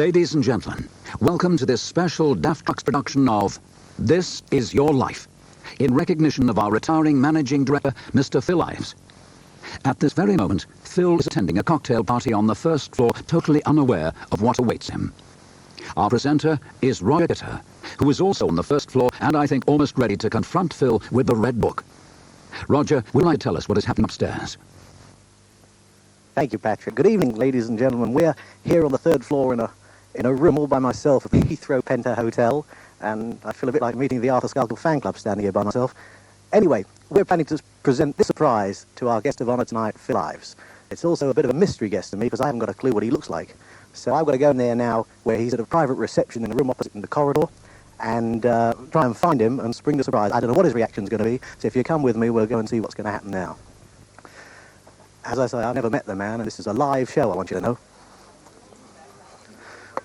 Ladies and gentlemen, welcome to this special Daft Trucks production of This Is Your Life, in recognition of our retiring managing director, Mr. Phil Ives. At this very moment, Phil is attending a cocktail party on the first floor, totally unaware of what awaits him. Our presenter is Roger, who is also on the first floor and I think almost ready to confront Phil with the red book. Roger, would you like to tell us what is happening upstairs? Thank you, Patrick. Good evening, ladies and gentlemen. We're here on the third floor in a room all by myself at the Heathrow Penta Hotel, and I feel a bit like meeting the Arthur Skalkel fan club standing here by myself. Anyway, we're planning to present this surprise to our guest of honour tonight, Phil Ives. It's also a bit of a mystery guest to me because I haven't got a clue what he looks like. So I've got to go in there now where he's at a private reception in the room opposite in the corridor and try and find him and spring the surprise. I don't know what his reaction's going to be, so if you come with me, we'll go and see what's going to happen now. As I say, I've never met the man, and this is a live show, I want you to know.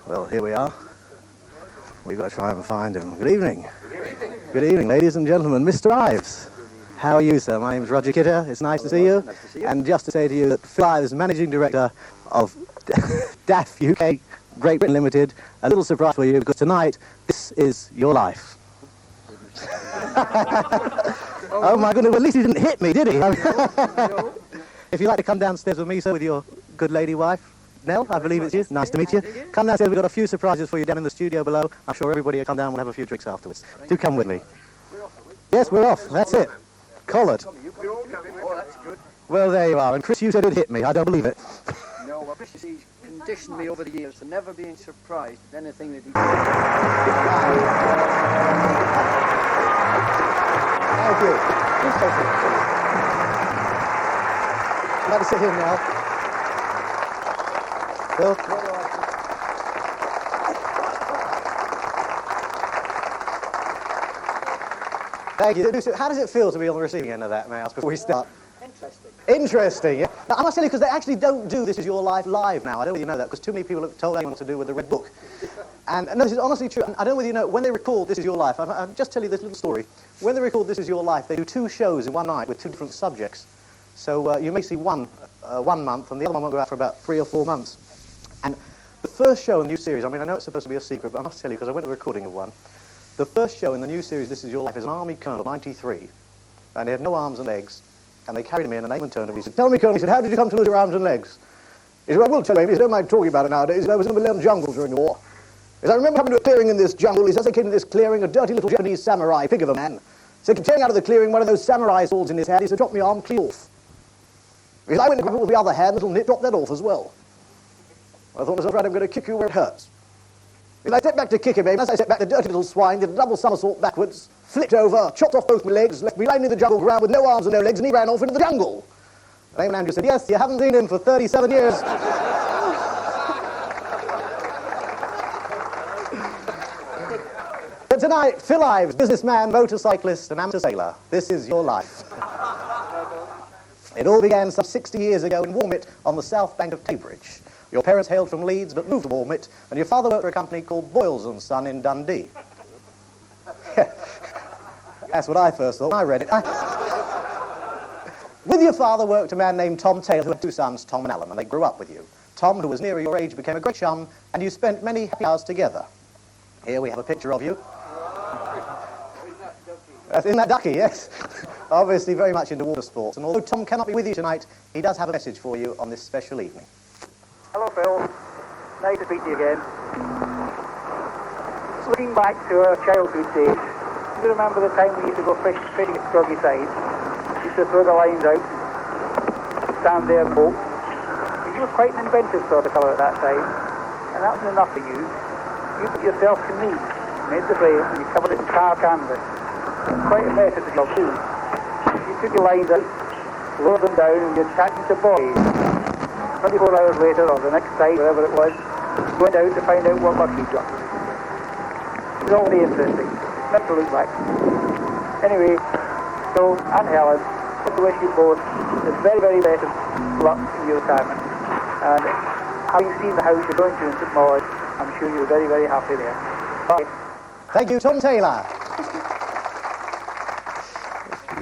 Well, here we are. We've got to try and find him. Good evening. Good evening, ladies and gentlemen. Mr. Ives. How are you, sir? My name is Roger Kidder. It's nice to see you. Nice to see you. And just to say to you that Phil Ives, Managing Director of DAF UK Great Britain Limited, a little surprise for you, because tonight, this is your life. Oh my goodness, well, at least he didn't hit me, did he? No. If you'd like to come downstairs with me, sir, with your good lady wife, Nell, I believe it's you. Nice to meet you. Come downstairs, we've got a few surprises for you down in the studio below. I'm sure everybody will come down and we'll have a few drinks afterwards. Do come with me. Yes, we're off. That's it. Collared. Oh, that's good. Well, there you are. And Chris, you said it hit me. I don't believe it. No, well, Chris, he's conditioned me over the years to never being surprised at anything that he Thank you. Please take it. I'd like to sit here now. Phil? Thank you. How does it feel to be on the receiving end of that, may I ask, before we start? Interesting. Interesting, yeah. Now, I must tell you, because they actually don't do This Is Your Life live now. I don't know whether you know that, because too many people have told anyone to do with the Red Book. And no, this is honestly true. I don't know whether you know, when they record This Is Your Life, I'll just tell you this little story. When they record This Is Your Life, they do 2 shows in one night with 2 different subjects. So you may see one month, and the other one won't go out for about 3 or 4 months. And the first show in the new series, I mean, I know it's supposed to be a secret, but I must tell you, because I went to the recording of one. The first show in the new series, This Is Your Life, is an Army Colonel, 93, and he had no arms and legs, and they carried him in, and Eamon turned to him, he said, "Tell me, Colonel," he said, "how did you come to lose your arms and legs?" He said, "I will tell you," he said, "don't mind talking about it nowadays. He said, I was in the Malem jungle during the war. He said, I remember coming to a clearing in this jungle. He says, they came to this clearing, a dirty little Japanese samurai, pig of a man. So he came out of the clearing, one of those samurai swords in his hand. He said, drop me arm, clean off. He said, I went to grab it with the other hand, little nip, dropped that off as well. I thought to myself, right, I'm going to kick you where it hurts. He said, I stepped back to kick him, and as I stepped back, the dirty little swine did a double somersault backwards, flipped over, chopped off both my legs, left me lying in the jungle ground with no arms and no legs, and he ran off into the jungle. And Eamon Andrews said, yes, you haven't seen him for 37 years. But tonight, Phil Ives, businessman, motorcyclist, and amateur sailor. This is your life. It all began some 60 years ago in Warmit on the south bank of Cambridge. Your parents hailed from Leeds but moved to Warmit, and your father worked for a company called Boyles & Son in Dundee. That's what I first thought when I read it. With your father worked a man named Tom Taylor, who had 2 sons, Tom and Alan, and they grew up with you. Tom, who was nearer your age, became a great chum, and you spent many happy hours together. Here we have a picture of you. Isn't that Ducky, yes? Obviously very much into water sports, and although Tom cannot be with you tonight, he does have a message for you on this special evening. Hello, Phil. Nice to speak to you again. Just looking back to our childhood days, do you remember the time we used to go fishing at Scroggy Side? We used to throw the lines out, stand there and hope. You were quite an inventive sort of fellow at that time, and that wasn't enough for you. You put yourself to me, made the frame, and you covered it in tar canvas. Quite a method of job too. You took your lines out, lowered them down, and you attached them to buoys. 24 hours later, or the next day, wherever it was, you went out to find out what luck you got. It was all very interesting. Not to look back. Anyway, Phil and Helen, I wish you both the very, very best of luck in your retirement. And having seen the house you're going to in St. Maud, I'm sure you're very, very happy there. Bye. Thank you, Tom Taylor.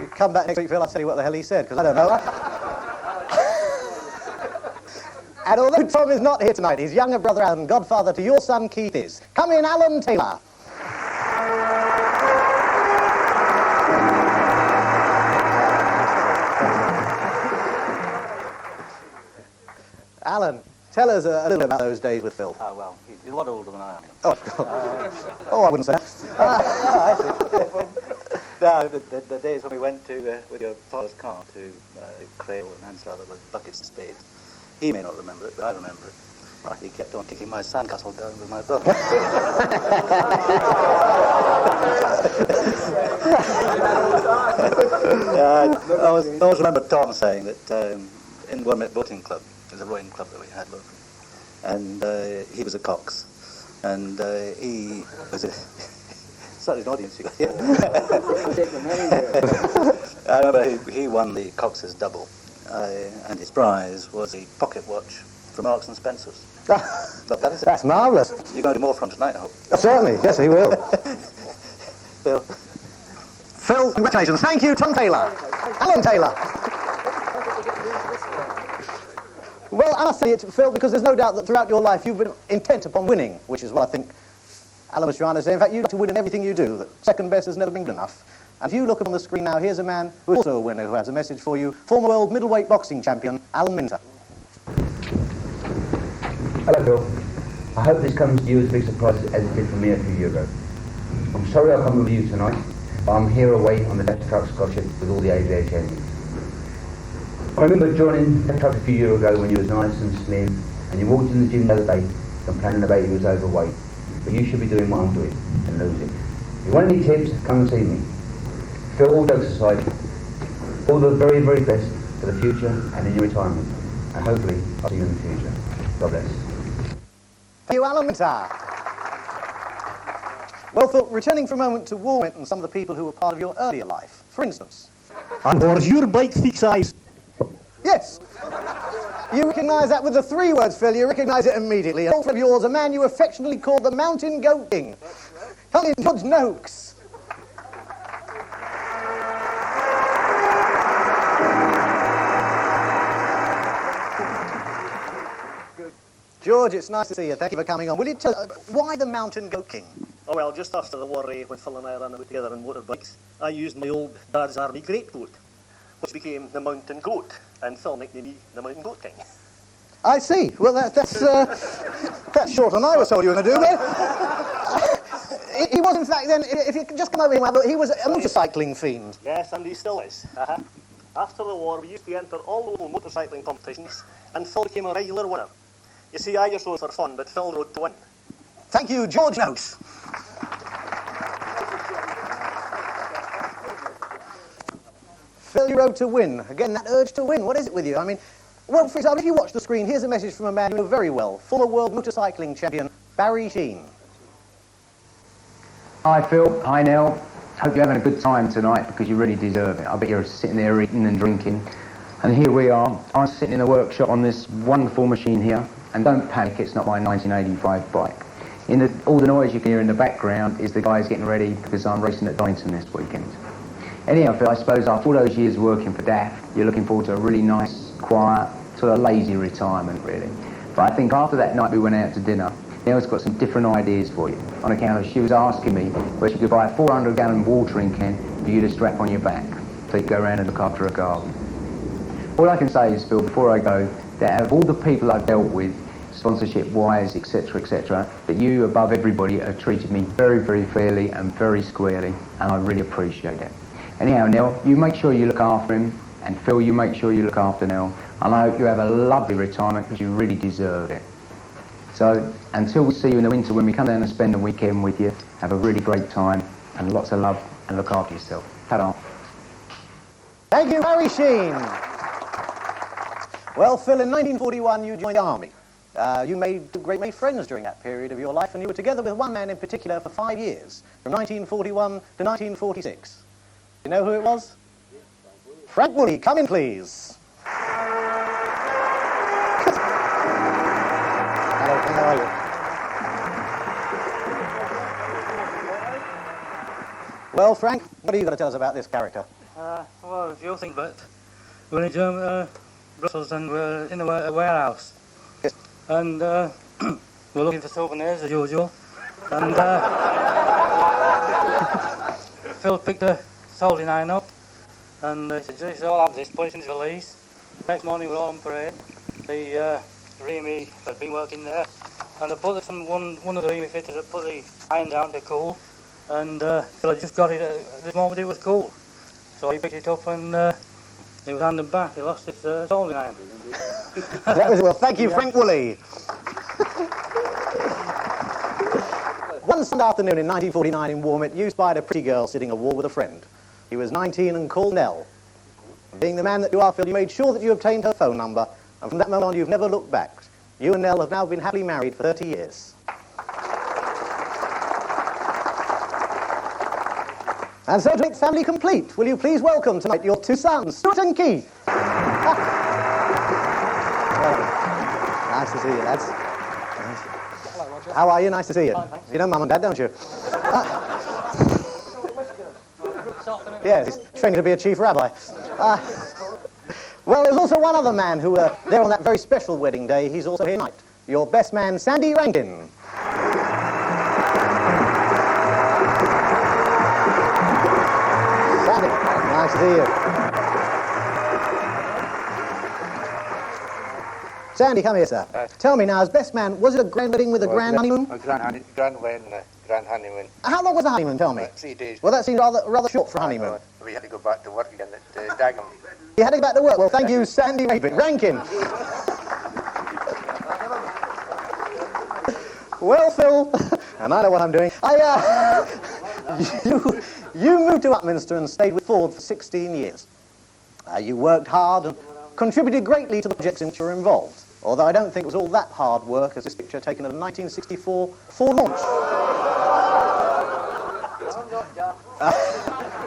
You come back next week, Phil, I'll tell you what the hell he said, because I don't know. And although Tom is not here tonight, his younger brother and godfather to your son Keith is. Come in, Alan Taylor. Alan, tell us a little bit about those days with Phil. Oh, well, he's a lot older than I am. Oh, I wouldn't say that. No, the days when we went to with your father's car to Crail and Hanslow with buckets and spades. He may not remember it, but I remember it. He kept on kicking my sandcastle down with my brother. I always remember Tom saying that in the 1 Minute Boating Club, it was a rowing club that we had locally, and he was a cox, and he was a... Sorry, an audience you got here. I remember he won the Cox's double, and his prize was a pocket watch from Marks and Spencer's. Look, that is it. That's marvellous. You're going to do more from tonight, I hope. Certainly, yes, he will. Phil. Phil, congratulations. Thank you, Tom Taylor. Alan Taylor. Well, I must say it, Phil, because there's no doubt that throughout your life you've been intent upon winning, which is what I think Alan was trying to say. In fact, you like to win in everything you do. That second best has never been good enough. And if you look up on the screen now, here's a man who's also a winner who has a message for you. Former world middleweight boxing champion, Alan Minter. Hello, Phil. I hope this comes to you as a big surprise as it did for me a few years ago. I'm sorry I can't be with you tonight, but I'm here away on the Death Truck Scholarship with all the aviation youth. I remember joining Death Truck a few years ago when you was nice and slim, and you walked in the gym the other day complaining about you was overweight. But you should be doing what I'm doing and losing. If you want any tips, come and see me. Phil, all jokes aside, all the very, very best for the future and in your retirement. And hopefully, I'll see you in the future. God bless. Thank you, Alan Minter. Well, Phil, returning for a moment to Warmint and some of the people who were part of your earlier life. For instance. On board your bike, thick size. Yes. You recognise that with the 3 words, Phil. You recognise it immediately. An old friend of yours, a man you affectionately called the Mountain Goat King. Come in, George Noakes. George, it's nice to see you. Thank you for coming on. Will you tell why the Mountain Goat King? Oh, well, just after the war, when Phil and I ran out together on motorbikes, I used my old dad's army greatcoat, which became the Mountain Goat, and Phil nicknamed me the Mountain Goat King. I see. Well, that's shorter than I was told you were going to do, but he was, in fact, then, if you could just come over here, he was a motorcycling fiend. Yes, and he still is. After the war, we used to enter all the local motorcycling competitions, and Phil became a regular winner. You see, I just rode for fun, but Phil rode to win. Thank you, George Noakes. Phil, you rode to win. Again, that urge to win. What is it with you? I mean, well, for example, if you watch the screen, here's a message from a man you know very well, former world motorcycling champion, Barry Sheen. Hi, Phil. Hi, Nell. Hope you're having a good time tonight because you really deserve it. I bet you're sitting there eating and drinking. And here we are. I'm sitting in the workshop on this wonderful machine here. And don't panic, it's not my 1985 bike. All the noise you can hear in the background is the guys getting ready because I'm racing at Donington this weekend. Anyhow, Phil, I suppose after all those years working for DAF, you're looking forward to a really nice, quiet, sort of lazy retirement, really. But I think after that night we went out to dinner, Nell's got some different ideas for you. On account of she was asking me where she could buy a 400-gallon watering can for you to strap on your back so you could go around and look after a garden. All I can say is, Phil, before I go, that out of all the people I've dealt with, sponsorship-wise, etc., that you, above everybody, have treated me very, very fairly and very squarely, and I really appreciate it. Anyhow, Nell, you make sure you look after him, and Phil, you make sure you look after Nell, and I hope you have a lovely retirement because you really deserve it. So, until we see you in the winter when we come down and spend the weekend with you, have a really great time, and lots of love, and look after yourself. Ta-da. Thank you, Barry Sheen. Well, Phil, in 1941 you joined the army. You made great many friends during that period of your life, and you were together with one man in particular for 5 years, from 1941 to 1946. You know who it was? Frank Woolley. Come in, please. Hello, Frank, how are you? Well, Frank, what are you going to tell us about this character? Well, if you think about it, we're in Brussels and we're in a warehouse. and we're looking for souvenirs as usual. And Phil picked a soldering iron up, and he said, "This all have this, put it in his valise." Next morning we're all on parade. The Remy had been working there, and I put one of the Remy fitters had put the iron down to cool, and Phil had just got it at the moment it was cool. So he picked it up and he was handed back. He lost his soldering iron. Well, thank you, Frank Woolley. One Sunday afternoon in 1949 in Warmit, you spied a pretty girl sitting a wall with a friend. He was 19 and called Nell. Being the man that you are, Phil, you made sure that you obtained her phone number, and from that moment on you've never looked back. You and Nell have now been happily married for 30 years. And so to make family complete, will you please welcome tonight your two sons, Stuart and Keith. Nice to see you, lads. Hello, Roger. How are you? Nice to see you. Fine, thanks. You know Mum and Dad, don't you? Yes, he's training to be a chief rabbi. Well, there's also one other man who, there on that very special wedding day, he's also here tonight. Your best man, Sandy Rankin. Sandy, nice to see you. Sandy, come here, sir. Tell me now, as best man, was it a grand wedding with a grand honeymoon? A grand wedding, grand honeymoon. How long was the honeymoon, tell me? 3 days. Well, that seems rather short for a honeymoon. We had to go back to work again at Dagenham. You had to go back to work. Well, thank you, Sandy Rankin. Well, Phil, and I know what I'm doing. You moved to Upminster and stayed with Ford for 16 years. You worked hard and contributed greatly to the projects in which you were involved, although I don't think it was all that hard work as this picture taken of a 1964 Ford launch.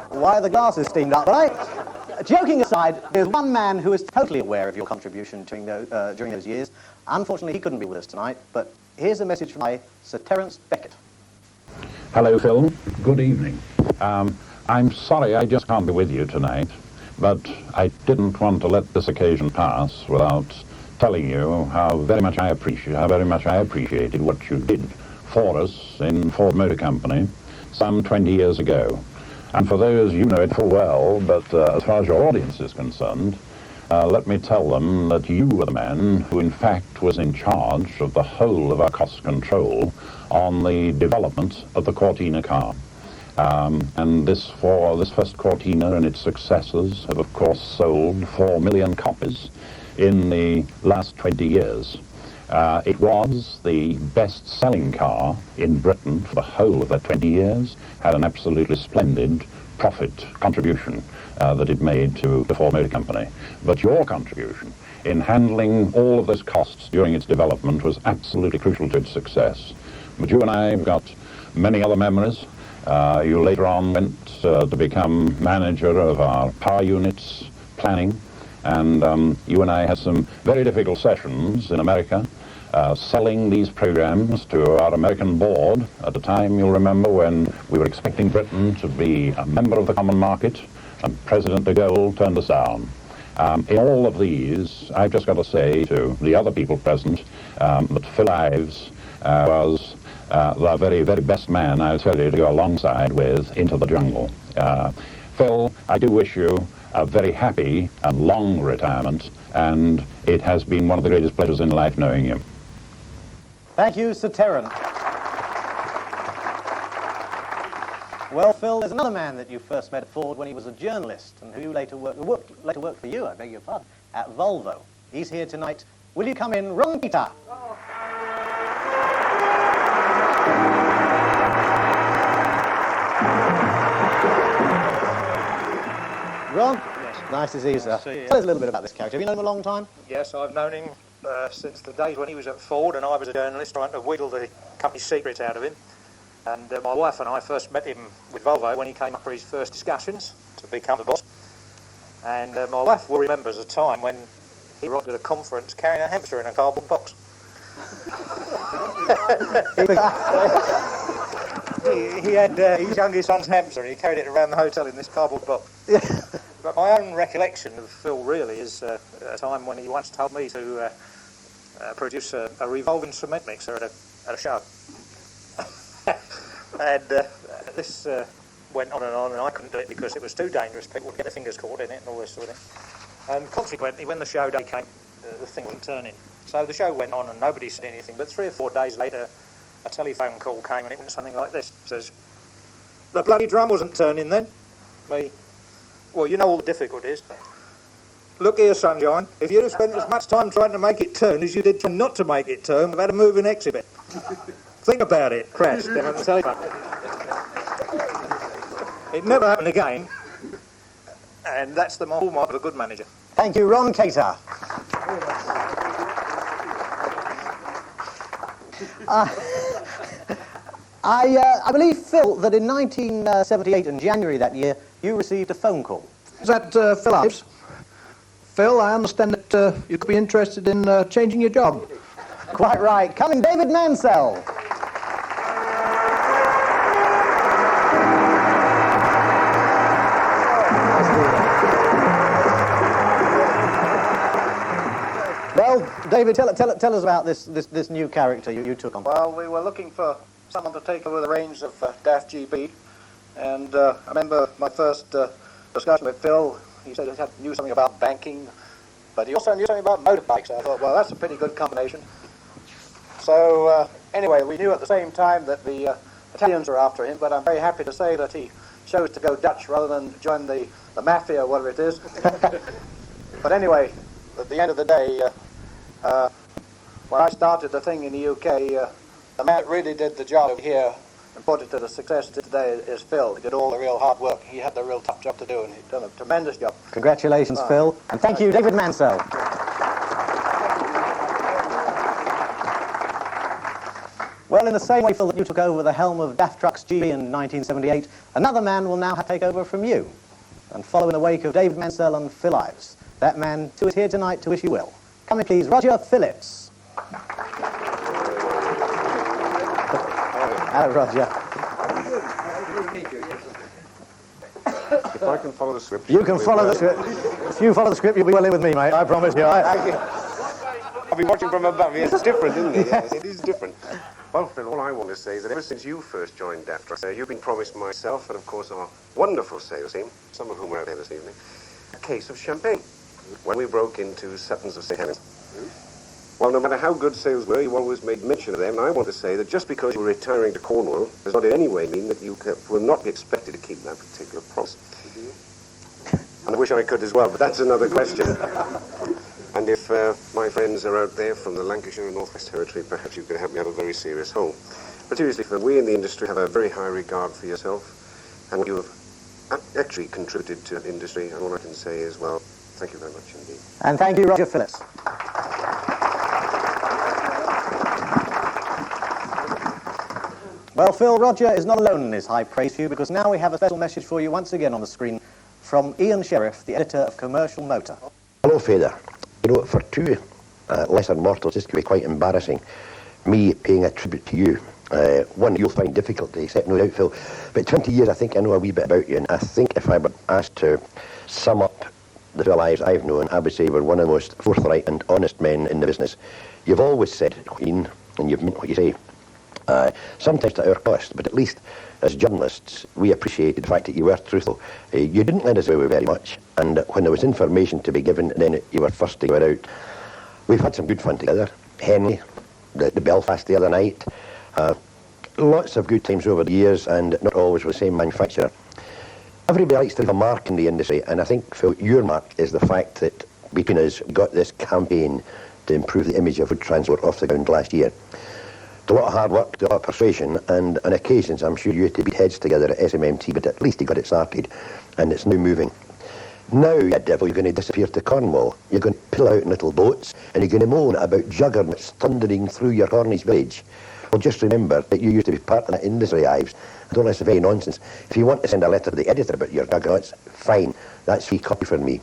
Why are the glasses steamed up? But joking aside, there's one man who is totally aware of your contribution during those years. Unfortunately, he couldn't be with us tonight, but here's a message from Sir Terence Beckett. Hello, Phil. Good evening. I'm sorry I just can't be with you tonight, but I didn't want to let this occasion pass without telling you how very much I appreciated what you did for us in Ford Motor Company some 20 years ago. And for those, you know it full well, but as far as your audience is concerned, let me tell them that you were the man who in fact was in charge of the whole of our cost control on the development of the Cortina car. And this first Cortina and its successors have of course sold 4 million copies in the last 20 years. It was the best-selling car in Britain for the whole of that 20 years, had an absolutely splendid profit contribution that it made to the Ford Motor Company. But your contribution in handling all of those costs during its development was absolutely crucial to its success. But you and I have got many other memories. You later on went to become manager of our power units planning, and you and I had some very difficult sessions in America, selling these programs to our American board at the time, you'll remember, when we were expecting Britain to be a member of the common market, and President de Gaulle turned us down. In all of these, I've just got to say to the other people present that Phil Ives was the very, very best man, I'll tell you, to go alongside with into the jungle. Phil, I do wish you a very happy and long retirement, and it has been one of the greatest pleasures in life knowing you. Thank you, Sir Terence. Well, Phil, there's another man that you first met at Ford when he was a journalist, and who later worked for you, I beg your pardon, at Volvo. He's here tonight. Will you come in, Ron Peter? Ron? Yes. Nice to see you, sir. Tell us a little bit about this character. Have you known him a long time? Yes, I've known him since the days when he was at Ford and I was a journalist trying to wheedle the company's secrets out of him. And my wife and I first met him with Volvo when he came up for his first discussions to become the boss. And my wife will remember a time when he arrived at a conference carrying a hamster in a cardboard box. he had his youngest son's hamster and he carried it around the hotel in this cardboard box. But my own recollection of Phil really is a time when he once told me to produce a revolving cement mixer at a show. And this went on, and I couldn't do it because it was too dangerous. People would get their fingers caught in it and all this sort of thing. And consequently, when the show day came, the thing wasn't turning. So the show went on and nobody said anything. But 3 or 4 days later, a telephone call came and it went something like this. It says, "The bloody drum wasn't turning then." Me, well, you know all the difficulties. "Look here, Sunshine, if you'd have spent as much time trying to make it turn as you did trying not to make it turn, we've had a moving exhibit. Think about it." Crashed down on the telephone. It never happened again. And that's the hallmark of a good manager. Thank you, Ron Cater. I believe, Phil, that in 1978, in January that year, you received a phone call. Is that Phil Ives? Phil, I understand that you could be interested in changing your job. Quite right. Coming, David Mansell. Well, David, tell us about this new character you took on. Well, we were looking for someone to take over the reins of Daft GB, and I remember my first discussion with Phil. He said he knew something about banking, but he also knew something about motorbikes. I thought, well, that's a pretty good combination. So anyway, we knew at the same time that the Italians were after him, but I'm very happy to say that he chose to go Dutch rather than join the mafia, or whatever it is. But anyway, at the end of the day, when I started the thing in the UK, the man that really did the job here and brought it to the success today is Phil. He did all the real hard work. He had the real tough job to do, and he's done a tremendous job. Congratulations, Phil. And thank you, David Mansell. Well, in the same way, Phil, that you took over the helm of Daft Trucks GB in 1978, another man will now take over from you and follow in the wake of David Mansell and Phil Ives. That man, too, is here tonight to wish you well. Come in, please, Roger Phillips. Hello, Roger. If I can follow the script... You can follow the script. If you follow the script, you'll be well in with me, mate. I promise you. I've been watching from above. It's different, isn't it? Yes, it is different. Well, Phil, all I want to say is that ever since you first joined Daft Trucks, you've been promised myself and, of course, our wonderful sales team, some of whom are out there this evening, a case of champagne when we broke into Suttons of St. Helens. Well, no matter how good sales were, you always made mention of them, and I want to say that just because you were retiring to Cornwall does not in any way mean that you will not be expected to keep that particular promise. And I wish I could as well, but that's another question. And if my friends are out there from the Lancashire and North West Territory, perhaps you could help me out of a very serious hole. But seriously, Phil, we in the industry have a very high regard for yourself, and you have actually contributed to the industry, and all I can say is, well, thank you very much indeed. And thank you, Roger Phillips. Well, Phil, Roger is not alone in his high praise for you, because now we have a special message for you once again on the screen from Ian Sheriff, the editor of Commercial Motor. Hello, Fader. You know, for two lesser mortals, this could be quite embarrassing, me paying a tribute to you. One you'll find difficult to accept, no doubt, Phil. But 20 years, I think I know a wee bit about you, and I think if I were asked to sum up the Phil Ives I've known, I would say we're one of the most forthright and honest men in the business. You've always said, Ian, and you've meant what you say. Sometimes to our cost, but at least as journalists, we appreciated the fact that you were truthful. You didn't let us away very much, and when there was information to be given, then you were first to go out. We've had some good fun together. Henry, the Belfast the other night. Lots of good times over the years, and not always with the same manufacturer. Everybody likes to leave a mark in the industry, and I think, Phil, your mark is the fact that between us, we got this campaign to improve the image of food transport off the ground last year. A lot of hard work, a lot of persuasion, and on occasions I'm sure you had to beat heads together at SMMT, but at least you got it started, and it's now moving. Now, you devil, you're going to disappear to Cornwall. You're going to pull out in little boats, and you're going to moan about juggernauts thundering through your Cornish village. Well, just remember that you used to be part of that industry, Ives. I don't know, it's very nonsense. If you want to send a letter to the editor about your juggernauts, fine, that's free copy from me.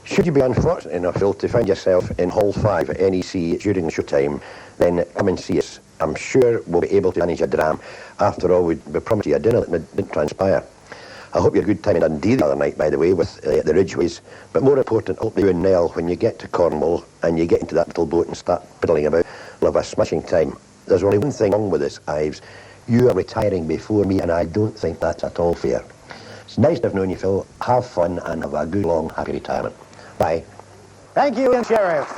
Should you be unfortunate enough, Phil, to find yourself in Hall 5 at NEC during the showtime, then come and see us. I'm sure we'll be able to manage a dram. After all, we promised you a dinner that didn't transpire. I hope you had a good time in Dundee the other night, by the way, with the Ridgeways. But more important, I hope you and Nell, when you get to Cornwall and you get into that little boat and start piddling about, will have a smashing time. There's only one thing wrong with this, Ives. You are retiring before me, and I don't think that's at all fair. It's nice to have known you, Phil. Have fun and have a good, long, happy retirement. Bye. Thank you, Ian Sheriff.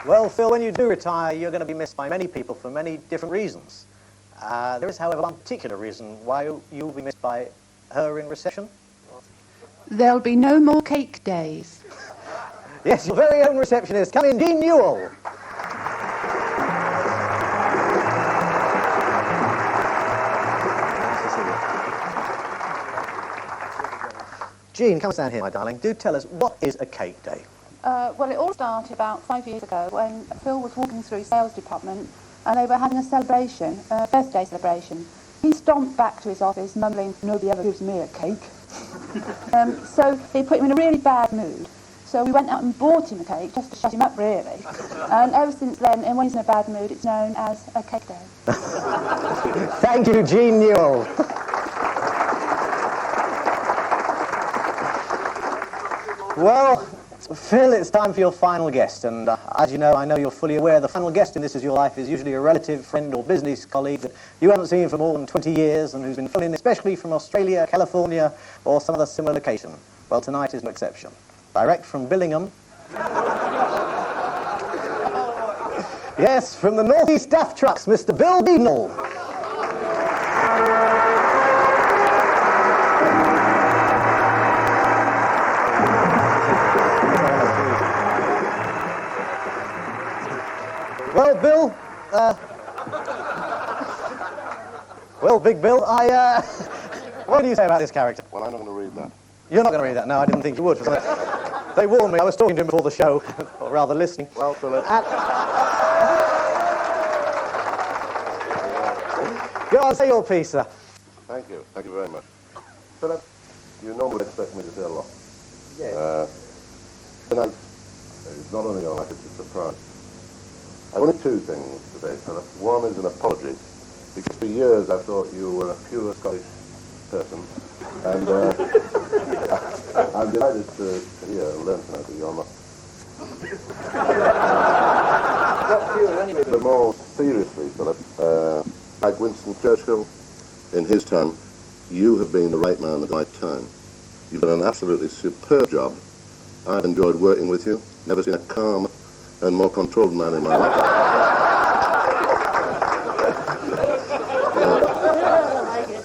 Well, Phil, when you do retire, you're going to be missed by many people for many different reasons. There is, however, one particular reason why you'll be missed by her in reception. There'll be no more cake days. Yes, your very own receptionist. Come in, Dean Newell. Jean, come stand here, my darling. Do tell us, what is a cake day? Well, it all started about 5 years ago when Phil was walking through sales department and they were having a celebration, a birthday celebration. He stomped back to his office mumbling, "Nobody ever gives me a cake." So it put him in a really bad mood. So we went out and bought him a cake just to shut him up, really. And ever since then, and when he's in a bad mood, it's known as a cake day. Thank you, Jean Newell. Well, Phil, it's time for your final guest, and as you know, I know you're fully aware the final guest in This Is Your Life is usually a relative, friend or business colleague that you haven't seen for more than 20 years and who's been flown in especially from Australia, California or some other similar location. Well, tonight is no exception. Direct from Billingham. Yes, from the North East Daft Trucks, Mr. Bill Beadnell. Well, Bill, well, Big Bill, what do you say about this character? Well, I'm not going to read that. You're not going to read that? No, I didn't think you would. They warned me. I was talking to him before the show, or rather listening. Well, Philip. Go on, say your piece, sir. Thank you. Thank you very much. Philip, you normally expect me to say a lot. Yes. Tonight is not only going like it's a surprise. I've only two things to say, Philip. One is an apology, because for years I thought you were a pure Scottish person, and I'm delighted to learn tonight that you're not. But more seriously, Philip, like Winston Churchill, in his time, you have been the right man at the right time. You've done an absolutely superb job. I've enjoyed working with you. Never seen a calmer and more controlled man in my life.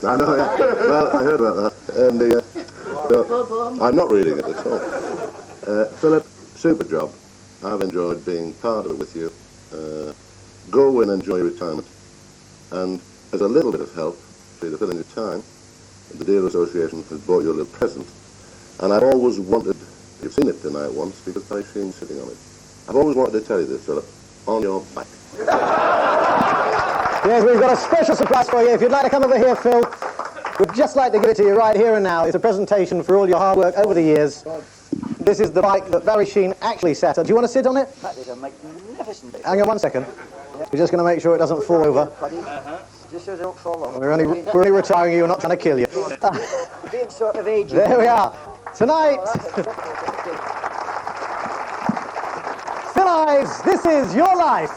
I know, yeah. Well, I heard about that. And I'm not reading it at all. Philip, super job. I've enjoyed being part of it with you. Go and enjoy your retirement. And as a little bit of help for you to fill in your time, the Deer Association has bought you a little present. And I've always wanted, you've seen it tonight once, because I've seen you sitting on it. I've always wanted to tell you this, Philip, on your back. Yes, we've got a special surprise for you. If you'd like to come over here, Phil, we'd just like to give it to you right here and now. It's a presentation for all your hard work over the years. This is the bike that Barry Sheen actually sat on. Do you want to sit on it? That is a magnificent bike. Hang on 1 second. We're just going to make sure it doesn't fall over. Just so they don't fall over. We're only retiring you, we're not trying to kill you. Being sort of aged. There we are. Tonight, Phil Ives, This Is Your Life.